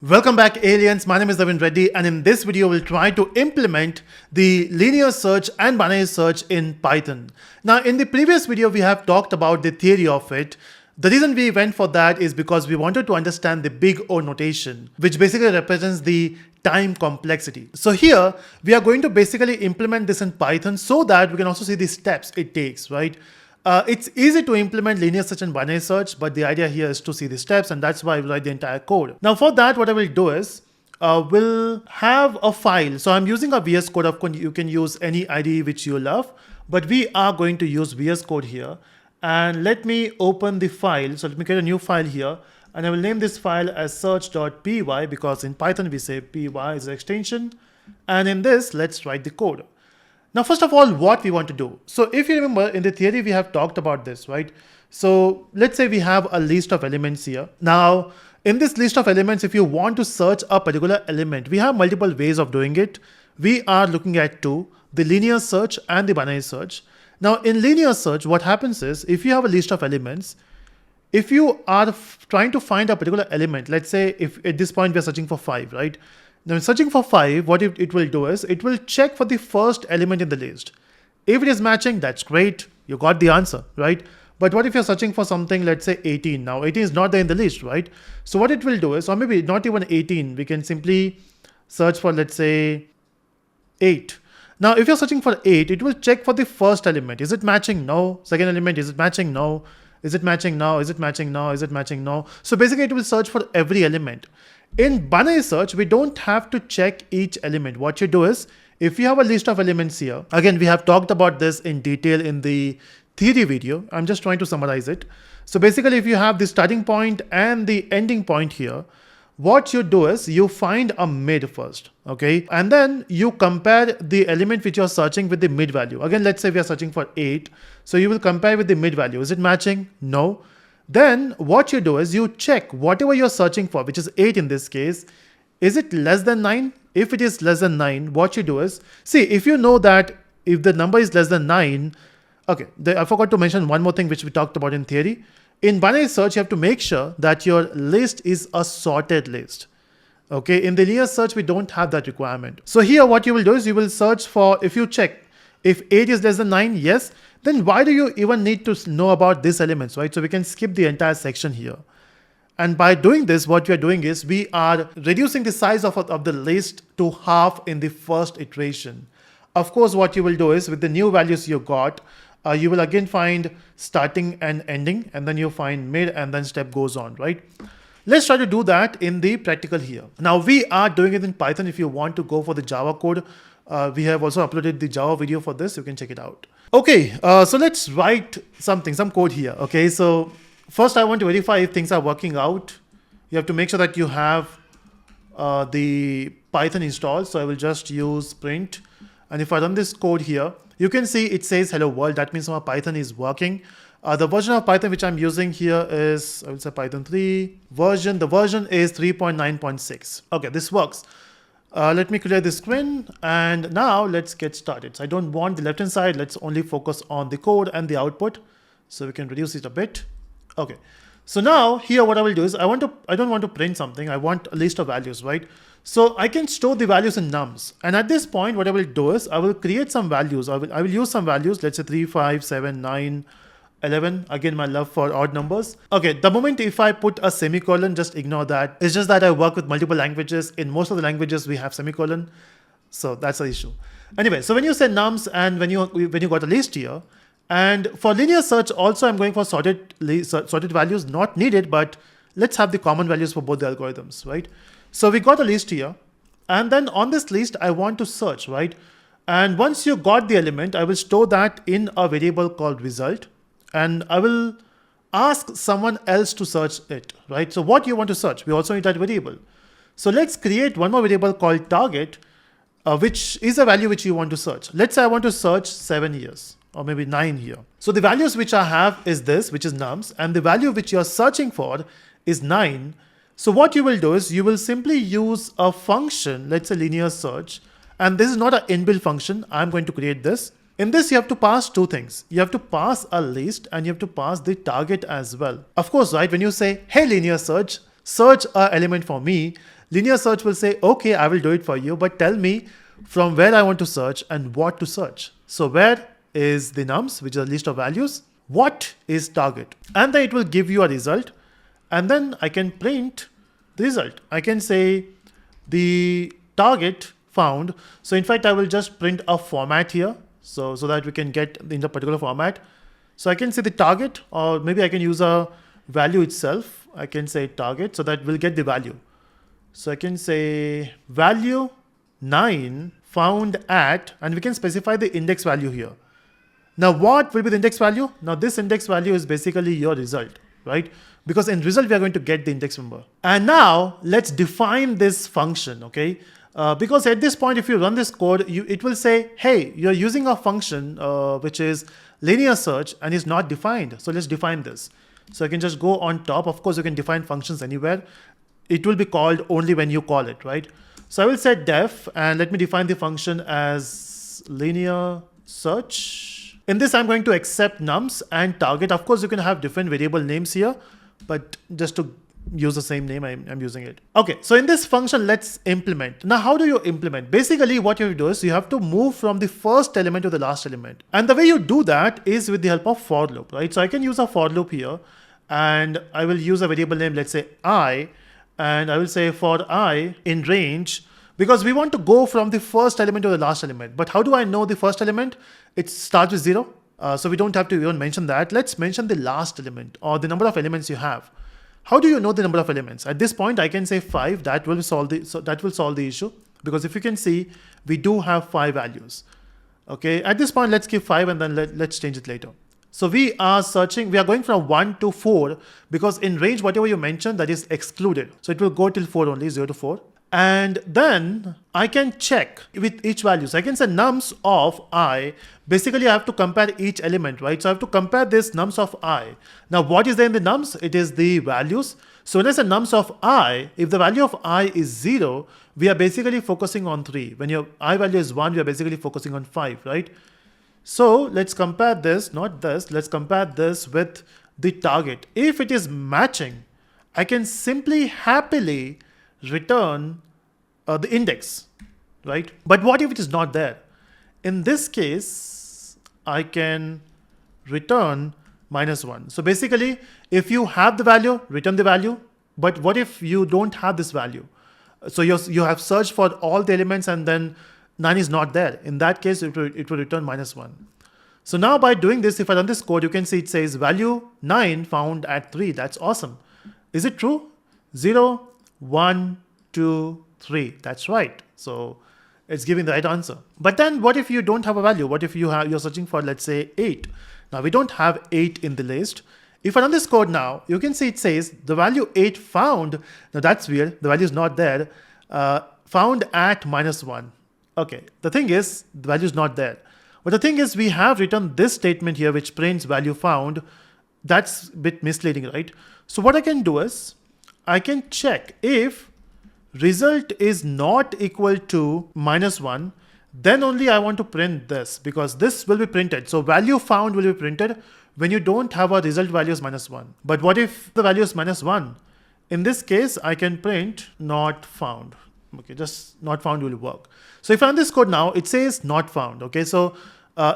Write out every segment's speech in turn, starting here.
Welcome back, aliens. My name is Navin Reddy, and in this video, we'll try to implement the linear search and binary search in Python. Now, in the previous video, we have talked about the theory of it. The reason we went for that is because we wanted to understand the big O notation, which basically represents the time complexity. So here, we are going to basically implement this in Python so that we can also see the steps it takes, right? It's easy to implement linear search and binary search, but the idea here is to see the steps, and that's why I will write the entire code. Now for that, what I will do is, we'll have a file. So I'm using a VS Code. Of course, you can use any IDE which you love, but we are going to use VS Code here. And let me open the file. So let me create a new file here, and I will name this file as search.py because in Python we say py is the extension. And in this, let's write the code. Now, first of all, what we want to do. So if you remember in the theory, we have talked about this, right? So let's say we have a list of elements here. Now, in this list of elements, if you want to search a particular element, we have multiple ways of doing it. We are looking at two, the linear search and the binary search. Now, in linear search, what happens is if you have a list of elements, if you are trying to find a particular element, let's say if at this point we're searching for 5, right? Now, in searching for 5, what it will do is it will check for the first element in the list. If it is matching, that's great. You got the answer, right? But what if you're searching for something, let's say 18. Now, 18 is not there in the list, right? So what it will do is, or maybe not even 18, we can simply search for, let's say, 8. Now, if you're searching for 8, it will check for the first element. Is it matching? No. Second element, is it matching? No. Is it matching? No. Is it matching? No. Is it matching? No. So basically, it will search for every element. In binary search, we don't have to check each element. What you do is, if you have a list of elements here, again, we have talked about this in detail in the theory video. I'm just trying to summarize it. So basically, if you have the starting point and the ending point here, what you do is you find a mid first, okay? And then you compare the element which you're searching with the mid value. Again, let's say we are searching for 8. So you will compare with the mid value. Is it matching? No. Then what you do is you check whatever you're searching for, which is 8 in this case, is it less than 9? If it is less than 9, what you do is, see, if you know that if the number is less than 9, okay, I forgot to mention one more thing which we talked about in theory. In binary search, you have to make sure that your list is a sorted list. Okay, in the linear search, we don't have that requirement. So here what you will do is you will search for, if you check, if 8 is less than 9, yes, then why do you even need to know about these elements, right? So we can skip the entire section here. And by doing this, what we are doing is we are reducing the size of the list to half in the first iteration. Of course, what you will do is with the new values you got, you will again find starting and ending, and then you find mid, and then step goes on, right? Let's try to do that in the practical here. Now we are doing it in Python. If you want to go for the Java code, we have also uploaded the Java video for this. You can check it out. Okay, so let's write some code here. Okay, so first I want to verify if things are working out. You have to make sure that you have the Python installed. So I will just use print. And if I run this code here, you can see it says hello world. That means my Python is working. The version of Python which I'm using here is, I will say Python 3 version. The version is 3.9.6. Okay, this works. Let me clear the screen, and now let's get started. So I don't want the left hand side. Let's only focus on the code and the output. So we can reduce it a bit. Okay. So now here what I will do is I don't want to print something. I want a list of values, right? So I can store the values in nums. And at this point, what I will do is I will create some values. I will use some values. Let's say 3, 5, 7, 9, 11. Again, my love for odd numbers. Okay, the moment if I put a semicolon, just ignore that. It's just that I work with multiple languages. In most of the languages, we have semicolon. So that's the issue. Anyway, so when you say nums and when you got a list here, and for linear search also, I'm going for sorted values, not needed, but let's have the common values for both the algorithms, right? So we got a list here, and then on this list, I want to search, right? And once you got the element, I will store that in a variable called result. And I will ask someone else to search it, right? So what you want to search, we also need that variable. So let's create one more variable called target, which is a value which you want to search. Let's say I want to search 7 years or maybe 9 here. So the values which I have is this, which is nums, and the value which you're searching for is 9. So what you will do is you will simply use a function, let's say linear search, and this is not an inbuilt function. I'm going to create this. In this, you have to pass two things. You have to pass a list and you have to pass the target as well. Of course, right, when you say, hey, linear search, search an element for me, Linear search will say, okay, I will do it for you, but tell me from where I want to search and what to search. So where is the nums, which is a list of values? What is target? And then it will give you a result. And then I can print the result. I can say the target found. So in fact, I will just print a format here so that we can get in the particular format. So I can say the target, or maybe I can use a value itself. I can say target, so that we'll get the value. So I can say value 9 found at, and we can specify the index value here. Now what will be the index value? Now this index value is basically your result, right? Because in result we are going to get the index number. And now let's define this function, okay? Because at this point, if you run this code, it will say, hey, you're using a function which is linear search and is not defined. So let's define this. So I can just go on top. Of course, you can define functions anywhere. It will be called only when you call it, right? So I will say def, and let me define the function as linear search. In this, I'm going to accept nums and target. Of course, you can have different variable names here, but just to use the same name, I'm using it. Okay, so in this function, let's implement. Now, how do you implement? Basically, what you have to do is you have to move from the first element to the last element. And the way you do that is with the help of for loop, right? So I can use a for loop here, and I will use a variable name, let's say I, and I will say for I in range, because we want to go from the first element to the last element. But how do I know the first element? It starts with 0. So we don't have to even mention that. Let's mention the last element or the number of elements you have. How do you know the number of elements? At this point, I can say 5. That will solve the issue, because if you can see, we do have 5 values. Okay, at this point, let's give 5 and then let's change it later. So we are searching, we are going from 1 to 4, because in range, whatever you mentioned, that is excluded. So it will go till 4 only, 0 to 4. And then I can check with each value. So I can say nums of I. Basically, I have to compare each element, right? So I have to compare this nums of I. Now, what is there in the nums? It is the values. So when I say nums of I, if the value of I is 0, we are basically focusing on 3. When your I value is 1, we are basically focusing on 5, right? So let's compare this, not this. Let's compare this with the target. If it is matching, I can simply happily return the index, right? But what if it is not there? In this case, I can return -1. So basically, if you have the value, return the value. But what if you don't have this value? So you have searched for all the elements and then 9 is not there. In that case, it will return -1. So now by doing this, if I run this code, you can see it says value 9 found at 3. That's awesome. Is it true? 0, 1, 2, 3. That's right. So it's giving the right answer. But then what if you don't have a value? What if you're searching for, let's say, 8? Now we don't have 8 in the list. If I run this code now, you can see it says the value 8 found. Now that's weird. The value is not there. Found at -1. Okay. The thing is, the value is not there. But the thing is, we have written this statement here, which prints value found. That's a bit misleading, right? So what I can do is, I can check if result is not equal to -1, then only I want to print this, because this will be printed. So value found will be printed when you don't have a result value is -1. But what if the value is -1? In this case, I can print not found. Okay, just not found will work. So if I run this code now, it says not found. Okay, so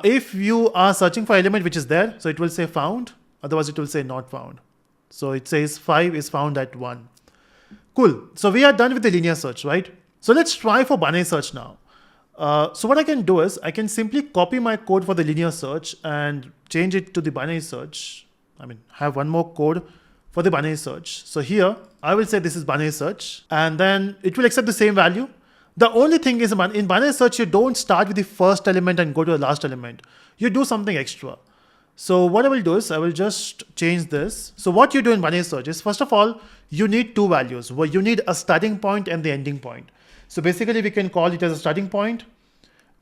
if you are searching for element which is there, so it will say found, otherwise it will say not found. So it says 5 is found at 1. Cool. So we are done with the linear search, right? So let's try for binary search now. So what I can do is I can simply copy my code for the linear search and change it to the binary search. I mean, have one more code for the binary search. So here I will say this is binary search, and then it will accept the same value. The only thing is in binary search, you don't start with the first element and go to the last element. You do something extra. So what I will do is I will just change this. So what you do in binary search is, first of all, you need 2 values. Well, you need a starting point and the ending point. So basically we can call it as a starting point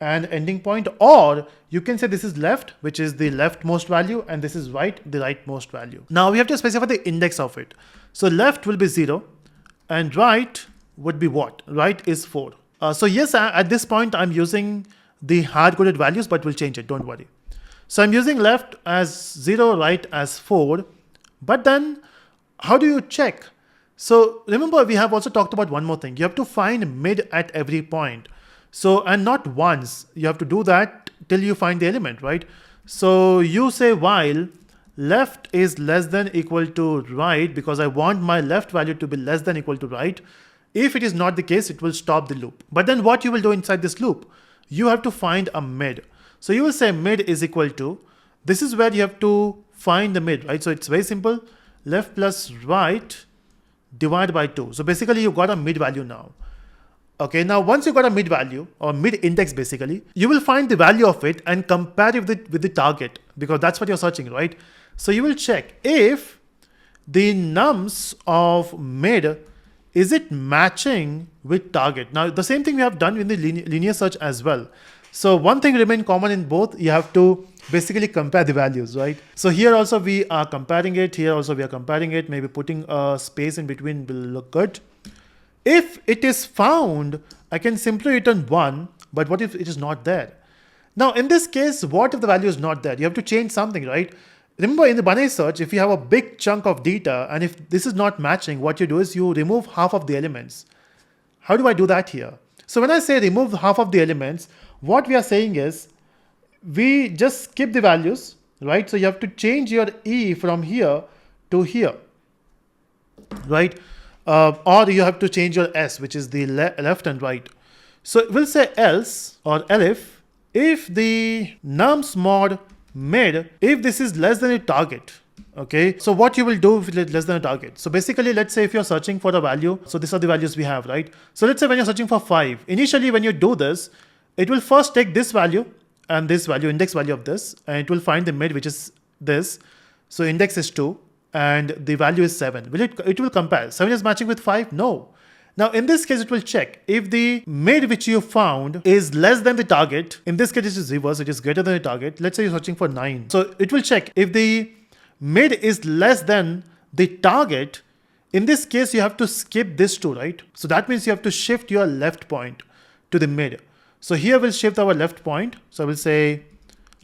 and ending point, or you can say this is left, which is the leftmost value, and this is right, the rightmost value. Now we have to specify the index of it. So left will be 0 and right would be what? Right is 4. So yes, at this point I'm using the hard-coded values, but we'll change it, don't worry. So I'm using left as 0, right as 4, but then how do you check? So remember, we have also talked about one more thing. You have to find mid at every point. So, and not once, you have to do that till you find the element, right? So you say while left is less than equal to right, because I want my left value to be less than equal to right. If it is not the case, it will stop the loop. But then what you will do inside this loop, you have to find a mid. So you will say mid is equal to, this is where you have to find the mid, right? So it's very simple, left plus right divided by 2. So basically you got a mid value now. Okay, now once you got a mid value or mid index basically, you will find the value of it and compare it with the target, because that's what you're searching, right? So you will check if the nums of mid, is it matching with target? Now the same thing we have done in the linear search as well. So one thing remain common in both, you have to basically compare the values, right? So here also we are comparing it, here also we are comparing it, maybe putting a space in between will look good. If it is found, I can simply return 1, but what if it is not there? Now in this case, what if the value is not there? You have to change something, right? Remember in the binary search, if you have a big chunk of data and if this is not matching, what you do is you remove half of the elements. How do I do that here? So when I say remove half of the elements, what we are saying is we just skip the values, right? So you have to change your E from here to here, right? Or you have to change your S, which is the left and right. So we'll say else or elif if the nums mod mid, if this is less than a target. Okay, so what you will do if it is less than a target? So basically, let's say if you're searching for a value, so these are the values we have, right? So let's say when you're searching for 5, initially when you do this, it will first take this value and this value, index value of this, and it will find the mid, which is this. So index is 2 and the value is 7. It will compare. 7 is matching with 5? No. Now in this case, it will check if the mid which you found is less than the target. In this case, it is reverse, it is greater than the target. Let's say you're searching for 9. So it will check if the mid is less than the target. In this case, you have to skip this 2, right? So that means you have to shift your left point to the mid. So here we'll shift our left point. So we'll say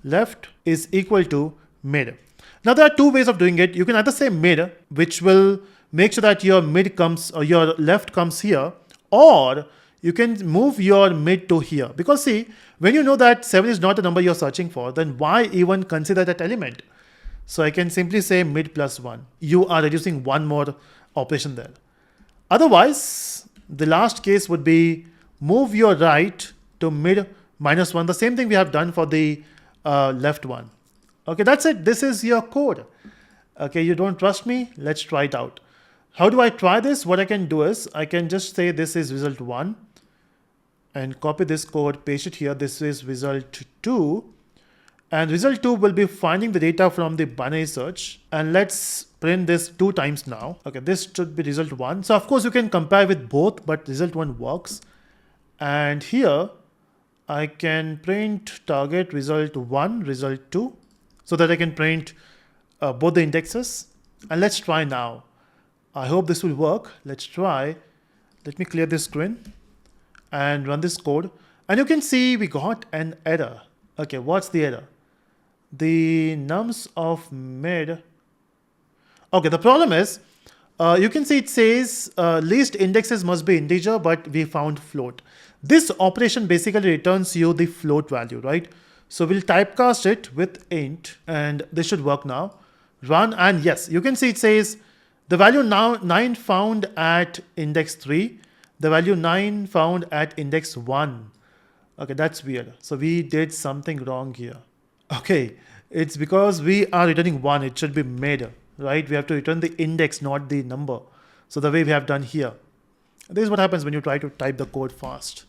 left is equal to mid. Now there are two ways of doing it. You can either say mid, which will make sure that your mid comes or your left comes here, or you can move your mid to here. Because see, when you know that 7 is not the number you're searching for, then why even consider that element? So I can simply say mid plus 1. You are reducing one more operation there. Otherwise, the last case would be move your right to mid minus 1. The same thing we have done for the left one. Okay, that's it. This is your code. Okay, you don't trust me? Let's try it out. How do I try this? What I can do is I can just say this is result 1 and copy this code, paste it here. This is result 2. And result 2 will be finding the data from the binary search. And let's print this 2 times now. Okay, this should be result 1. So of course you can compare with both, but result 1 works. And here I can print target result 1, result 2, so that I can print both the indexes. And let's try now. I hope this will work. Let's try. Let me clear this screen and run this code. And you can see we got an error. Okay, what's the error? The nums of mid. Okay, the problem is, you can see it says least indexes must be integer, but we found float. This operation basically returns you the float value, right? So we'll typecast it with int, and this should work now. Run, and yes, you can see it says the value now 9 found at index 3, the value 9 found at index 1. Okay, that's weird. So we did something wrong here. Okay, it's because we are returning 1, it should be mid, right? We have to return the index, not the number. So the way we have done here. This is what happens when you try to type the code fast.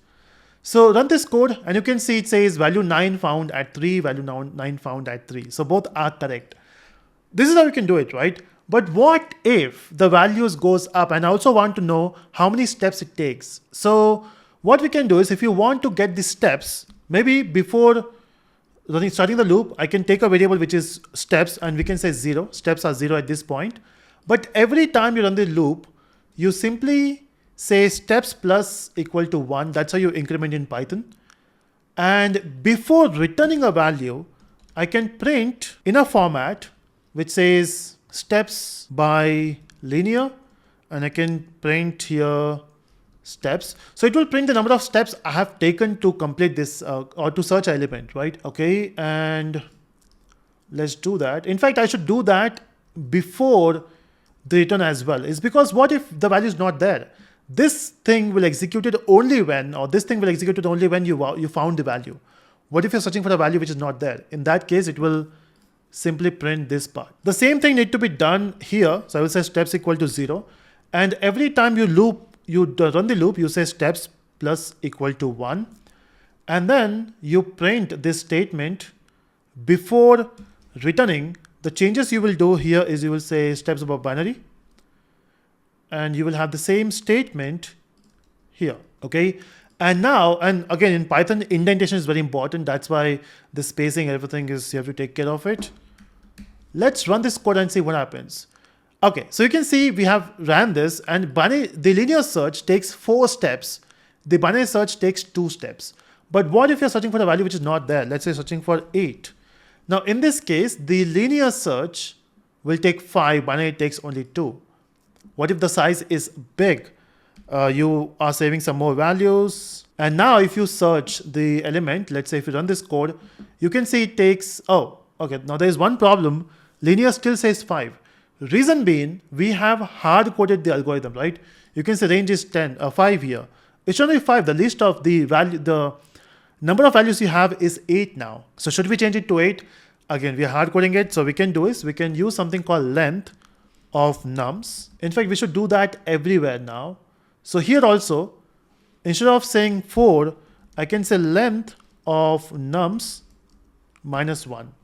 So run this code and you can see it says value 9 found at 3, value 9 found at 3. So both are correct. This is how you can do it, right? But what if the values goes up, and I also want to know how many steps it takes. So what we can do is, if you want to get the steps, maybe before starting the loop, I can take a variable which is steps and we can say 0. Steps are 0 at this point. But every time you run the loop, you simply say steps plus equal to 1. That's how you increment in Python. And before returning a value, I can print in a format which says steps by linear, and I can print here steps. So it will print the number of steps I have taken to complete this or to search element, right? Okay, and let's do that. In fact, I should do that before the return as well. Is because what if the value is not there? This thing will execute it only when, or this thing will execute it only when you found the value. What if you're searching for a value which is not there? In that case, it will simply print this part. The same thing need to be done here. So I will say steps equal to 0. And every time you run the loop, you say steps plus equal to 1. And then you print this statement before returning. The changes you will do here is you will say steps above binary. And you will have the same statement here, okay? And now, and again in Python, indentation is very important. That's why the spacing, everything is, you have to take care of it. Let's run this code and see what happens. Okay, so you can see we have ran this, and the linear search takes 4 steps. The binary search takes 2 steps. But what if you're searching for a value which is not there? Let's say searching for 8. Now in this case, the linear search will take 5, binary takes only 2. What if the size is big? You are saving some more values. And now if you search the element, let's say if you run this code, you can see it takes, oh, okay, now there is one problem. Linear still says 5. Reason being, we have hard-coded the algorithm, right? You can say range is 5 here. It should be 5. The list of the value, the number of values you have is 8 now. So should we change it to 8? Again, we are hard-coding it. So we can do is we can use something called length of nums. In fact, we should do that everywhere now. So here also, instead of saying 4, I can say length of nums minus 1.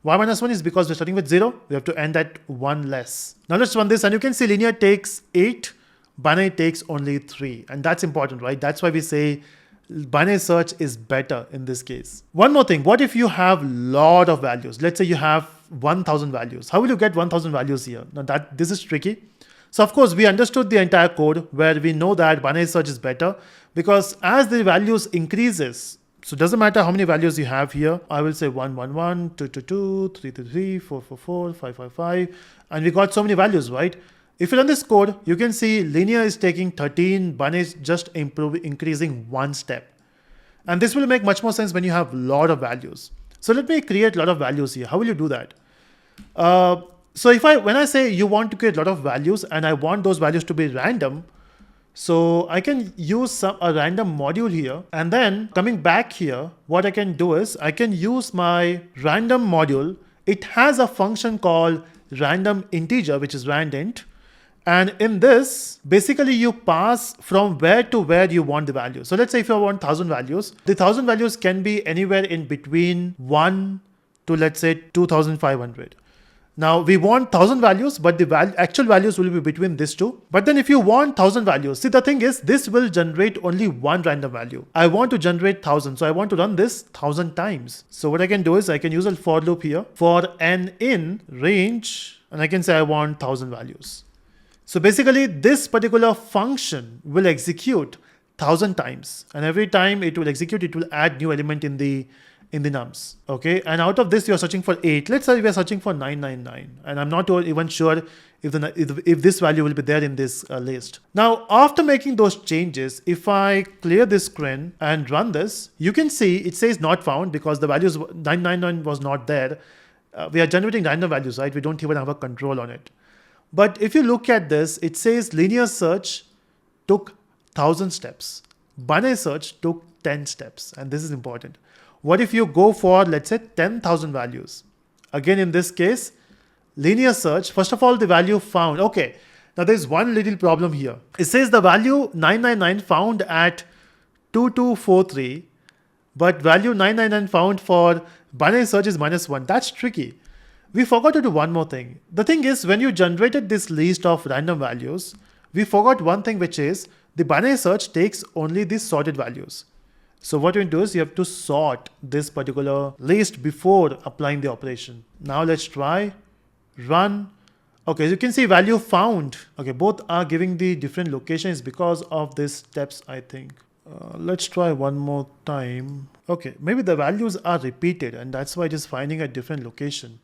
Why minus 1 is because we're starting with 0. We have to end at 1 less. Now let's run this, and you can see linear takes 8, binary takes only 3. And that's important, right? That's why we say binary search is better in this case. One more thing, what if you have a lot of values? Let's say you have 1000 values. How will you get 1000 values here? Now this is tricky. So of course we understood the entire code where we know that binary search is better, because as the values increases, so it doesn't matter how many values you have here. I will say 1, 1, 1, 2, 2, 2, 3, 3, 3, 4, 4, 4, 5, 5, 5. And we got so many values, right? If you run this code, you can see linear is taking 13, binary is just increasing 1 step. And this will make much more sense when you have a lot of values. So let me create a lot of values here. How will you do that? So when I say you want to create a lot of values and I want those values to be random, so I can use a random module here, and then coming back here, what I can do is I can use my random module. It has a function called random integer, which is randint. And in this, basically you pass from where to where you want the value. So let's say if you want 1000 values, the 1000 values can be anywhere in between 1 to let's say 2500. Now we want 1000 values, but the actual values will be between these two. But then if you want 1000 values, see the thing is this will generate only one random value. I want to generate 1000. So I want to run this 1000 times. So what I can do is I can use a for loop here for n in range, and I can say I want 1000 values. So basically this particular function will execute 1000 times, and every time it will execute, it will add new element in the nums. Okay, and out of this you are searching for 8. Let's say we are searching for 999, and I'm not even sure if this value will be there in this list. Now after making those changes, if I clear this screen and run this, you can see it says not found because the values 999 was not there. We are generating random values, right? We don't even have a control on it. But if you look at this, it says linear search took 1000 steps. Binary search took 10 steps. And this is important. What if you go for, let's say, 10,000 values? Again, in this case, linear search, first of all, the value found. Okay, now there's one little problem here. It says the value 999 found at 2243, but value 999 found for binary search is -1. That's tricky. We forgot to do one more thing. The thing is, when you generated this list of random values, we forgot one thing, which is the binary search takes only these sorted values. So what you do is you have to sort this particular list before applying the operation. Now let's try, run. Okay, as you can see value found. Okay, both are giving the different locations because of these steps, I think. Let's try one more time. Okay, maybe the values are repeated and that's why it is finding a different location.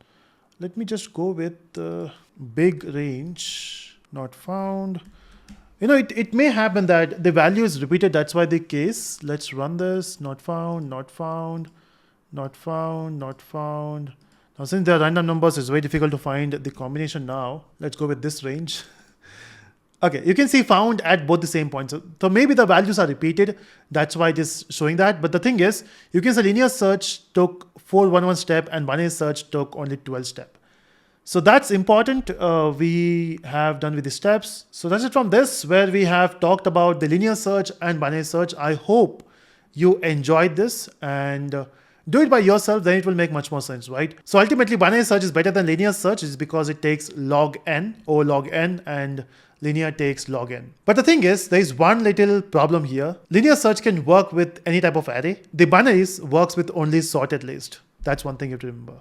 Let me just go with big range. not found. It may happen that the value is repeated. That's why the case. Let's run this. Not found, not found, not found, not found. Now, since they are random numbers, it's very difficult to find the combination now. Let's go with this range. Okay, you can see found at both the same points. So maybe the values are repeated. That's why it is showing that. But the thing is, you can say linear search took 411 step and binary search took only 12 step. So that's important. We have done with the steps. So that's it from this, where we have talked about the linear search and binary search. I hope you enjoyed this and do it by yourself, then it will make much more sense, right? So ultimately, binary search is better than linear search is because it takes log n or log n and linear takes log n. But the thing is, there is one little problem here. Linear search can work with any type of array. The binaries works with only sorted list. That's one thing you have to remember.